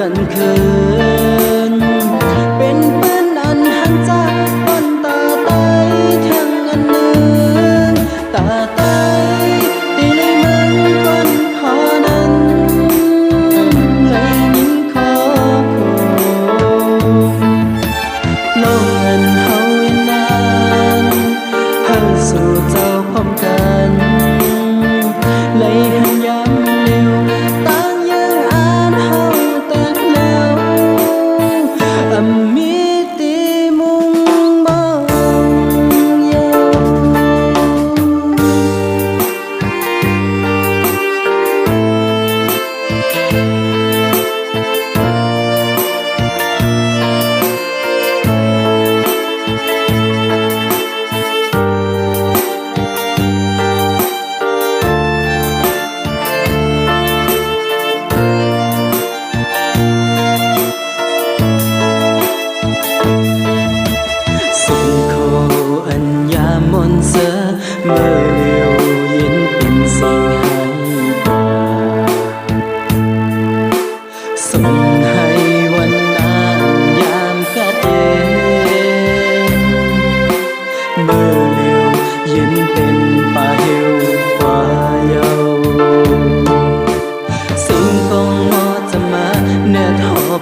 กันคืนเป็นปืนอันหันจากต้นตาไตทั้งอันเนินตาไตตีในเมืองก้นขอนั้นเลยยินขอโคโลกเงินเฮาวินนานเฮาสู่เจ้าพร้อมกันเลยหันย้ำเร็วต่างยังอ่านเฮาแต่แล้วมีตีมุงมองยาวอัญญามนเสอเมื่อเร็วเย็นเป็นสิ่งให้บาส่งให้วันนานยามกะเด็นเมื่อเร็วเย็นเป็นป่าเหี่ยวกว่าเยาสิ่งคงมอจะมาเนื้อทอบ